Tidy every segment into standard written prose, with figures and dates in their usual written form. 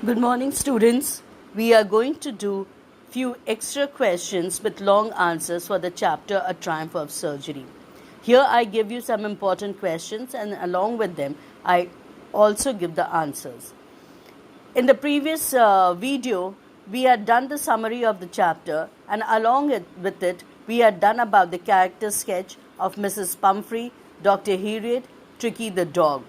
Good morning, students. We are going to do few extra questions with long answers for the chapter A Triumph of Surgery. Here I give you some important questions and along with them I also give the answers. In the previous video, we had done the summary of the chapter and with it, we had done about the character sketch of Mrs. Pumphrey, Dr. Harriet, Tricky the dog.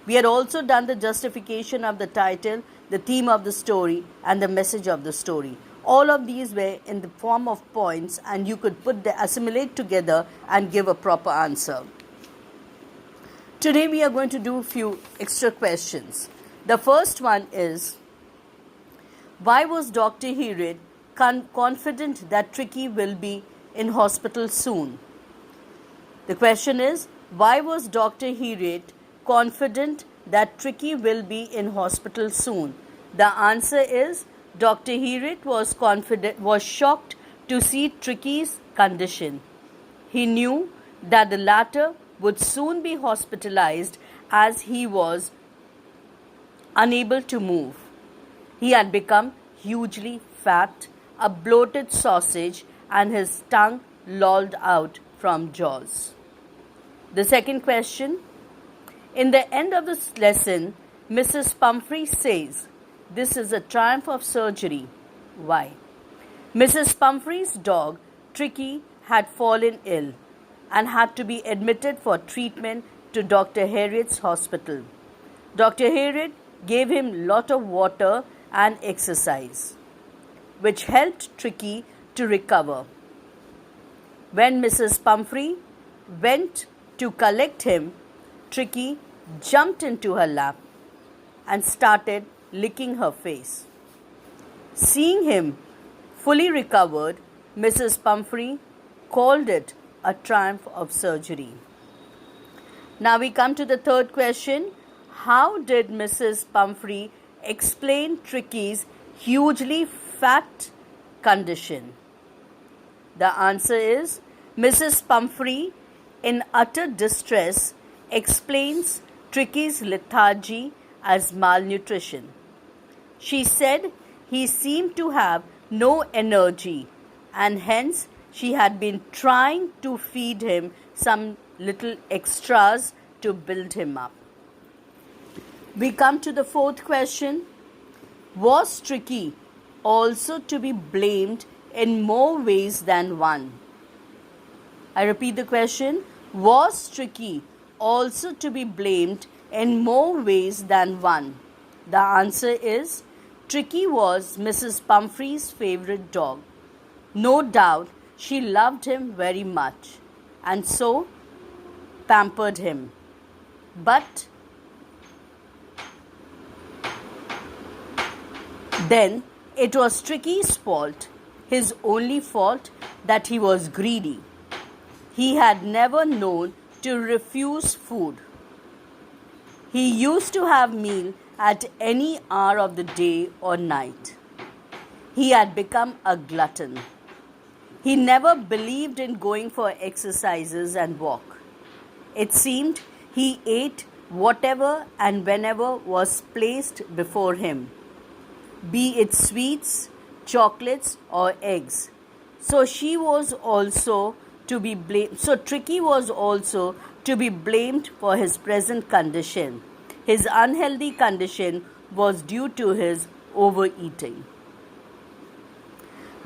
We had also done the justification of the title, the theme of the story, and the message of the story. All of these were in the form of points and you could assimilate together and give a proper answer. Today we are going to do a few extra questions. The first one is, why was Dr. Harriet confident that Tricky will be in hospital soon? The question is, why was Dr. Harriet confident that Tricky will be in hospital soon? The answer is, Dr. Harriet was shocked to see Tricky's condition. He knew that the latter would soon be hospitalized as he was unable to move. He had become hugely fat, a bloated sausage, and his tongue lolled out from jaws. The second question. In the end of this lesson, Mrs. Pumphrey says, "This is a triumph of surgery." Why? Mrs. Pumphrey's dog, Tricky, had fallen ill and had to be admitted for treatment to Dr. Harriet's hospital. Dr. Harriet gave him a lot of water and exercise, which helped Tricky to recover. When Mrs. Pumphrey went to collect him, Tricky jumped into her lap and started licking her face. Seeing him fully recovered, Mrs. Pumphrey called it a triumph of surgery. Now we come to the third question. How did Mrs. Pumphrey explain Tricky's hugely fat condition? The answer is, Mrs. Pumphrey, in utter distress, explains Tricky's lethargy as malnutrition. She said he seemed to have no energy and hence she had been trying to feed him some little extras to build him up. We come to the fourth question. Was Tricky also to be blamed in more ways than one? I repeat the question. Was Tricky also to be blamed in more ways than one? The answer is, Tricky was Mrs. Pumphrey's favorite dog. No doubt she loved him very much and so pampered him. But then it was Tricky's fault, his only fault, that he was greedy. He had never known to refuse food. He used to have meal at any hour of the day or night. He had become a glutton. He never believed in going for exercises and walk. It seemed he ate whatever and whenever was placed before him, be it sweets, chocolates, or eggs. So Tricky was also to be blamed for his present condition. His unhealthy condition was due to his overeating.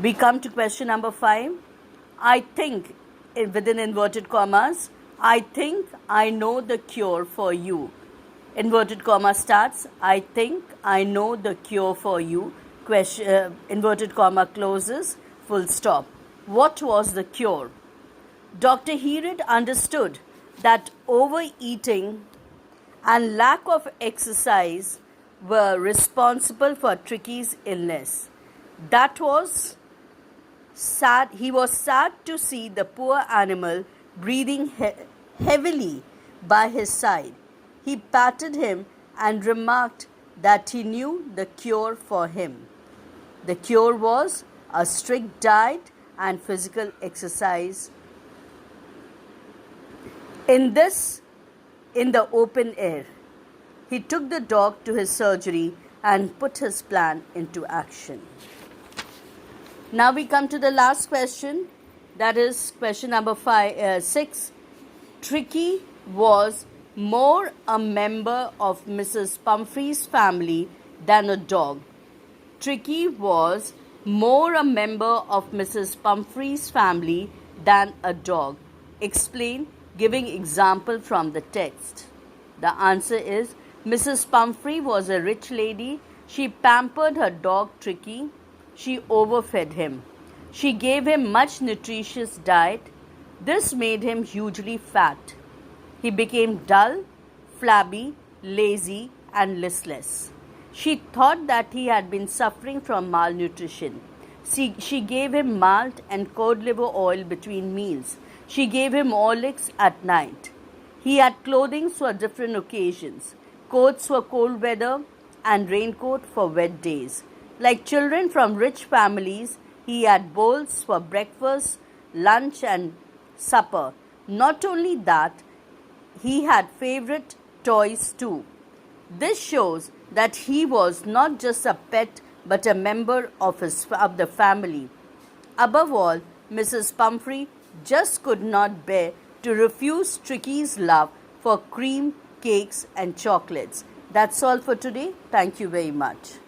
We come to question number 5. I think, within inverted commas, I think I know the cure for you. Inverted comma starts, I think I know the cure for you. Inverted comma closes, full stop. What was the cure? Dr. Harriet understood that overeating and lack of exercise were responsible for Tricky's illness. That was sad. He was sad to see the poor animal breathing heavily by his side. He patted him and remarked that he knew the cure for him. The cure was a strict diet and physical exercise. In the open air. He took the dog to his surgery and put his plan into action. Now we come to the last question, that is question number 6. Tricky was more a member of Mrs. Pumphrey's family than a dog. Tricky was more a member of Mrs. Pumphrey's family than a dog. Explain, giving example from the text. The answer is Mrs. Pumphrey was a rich lady. She pampered her dog Tricky. She overfed him. She gave him much nutritious diet. This made him hugely fat. He became dull, flabby, lazy, and listless. She thought that he had been suffering from malnutrition. She gave him malt and cod liver oil between meals. She gave him Horlicks at night. He had clothing for different occasions, coats for cold weather and raincoat for wet days. Like children from rich families, he had bowls for breakfast, lunch, and supper. Not only that, he had favorite toys too. This shows that he was not just a pet but a member of the family. Above all, Mrs. Pumphrey just could not bear to refuse Tricky's love for cream, cakes, and chocolates. That's all for today. Thank you very much.